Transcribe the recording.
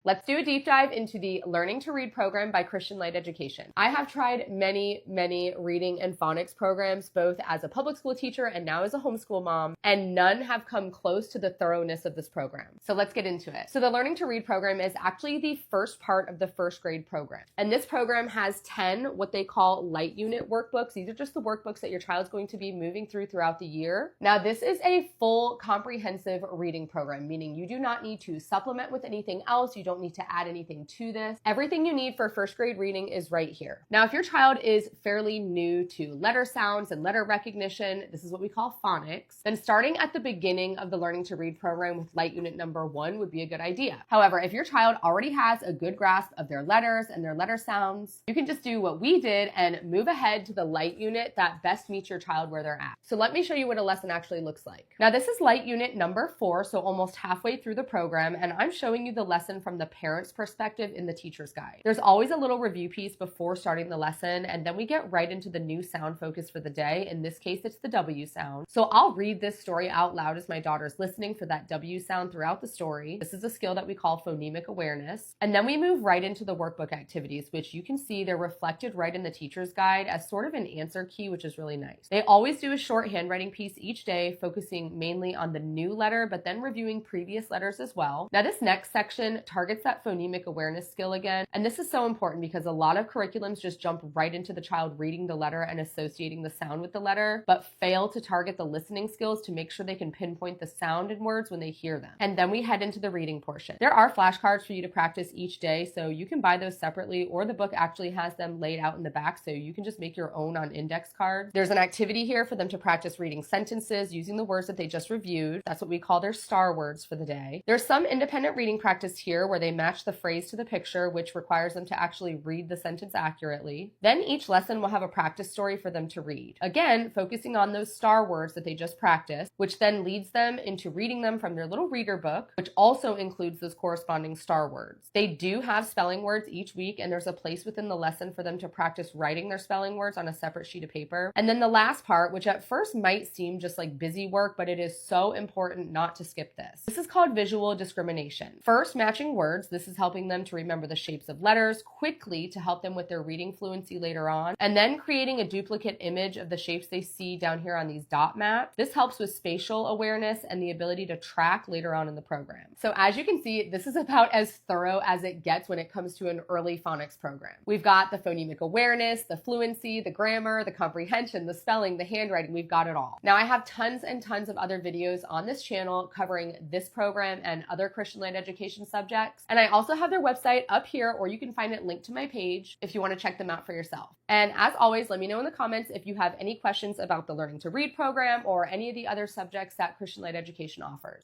Let's do a deep dive into the Learning to Read program by Christian Light Education. I have tried many reading and phonics programs, both as a public school teacher and now as a homeschool mom, and none have come close to the thoroughness of this program. So let's get into it. So the Learning to Read program is actually the first part of the first grade program. And this program has 10 what they call light unit workbooks. These are just the workbooks that your child's going to be moving throughout the year. Now, this is a full comprehensive reading program, meaning you do not need to supplement with anything else. You don't need to add anything to this. Everything you need for first grade reading is right here. Now, if your child is fairly new to letter sounds and letter recognition, this is what we call phonics, then starting at the beginning of the Learning to Read program with light unit number 1 would be a good idea. However, if your child already has a good grasp of their letters and their letter sounds, you can just do what we did and move ahead to the light unit that best meets your child where they're at. So let me show you what a lesson actually looks like. Now, this is light unit number 4, so almost halfway through the program, and I'm showing you the lesson from the parent's perspective in the teacher's guide. There's always a little review piece before starting the lesson, and then we get right into the new sound focus for the day. In this case, it's the W sound. So I'll read this story out loud as my daughter's listening for that W sound throughout the story. This is a skill that we call phonemic awareness. And then we move right into the workbook activities, which you can see they're reflected right in the teacher's guide as sort of an answer key, which is really nice. They always do a short handwriting piece each day, focusing mainly on the new letter, but then reviewing previous letters as well. Now, this next section targets that phonemic awareness skill again. And this is so important because a lot of curriculums just jump right into the child reading the letter and associating the sound with the letter, but fail to target the listening skills to make sure they can pinpoint the sound in words when they hear them. And then we head into the reading portion. There are flashcards for you to practice each day, so you can buy those separately, or the book actually has them laid out in the back, so you can just make your own on index cards. There's an activity here for them to practice reading sentences using the words that they just reviewed. That's what we call their star words for the day. There's some independent reading practice here where they match the phrase to the picture, which requires them to actually read the sentence accurately. Then each lesson will have a practice story for them to read. Again, focusing on those star words that they just practiced, which then leads them into reading them from their little reader book, which also includes those corresponding star words. They do have spelling words each week, and there's a place within the lesson for them to practice writing their spelling words on a separate sheet of paper. And then the last part, which at first might seem just like busy work, but it is so important not to skip this. This is called visual discrimination. First, matching words. This is helping them to remember the shapes of letters quickly to help them with their reading fluency later on. And then creating a duplicate image of the shapes they see down here on these dot maps. This helps with spatial awareness and the ability to track later on in the program. So as you can see, this is about as thorough as it gets when it comes to an early phonics program. We've got the phonemic awareness, the fluency, the grammar, the comprehension, the spelling, the handwriting. We've got it all. Now, I have tons and tons of other videos on this channel covering this program and other Christian Light Education subjects. And I also have their website up here, or you can find it linked to my page if you want to check them out for yourself. And as always, let me know in the comments if you have any questions about the Learning to Read program or any of the other subjects that Christian Light Education offers.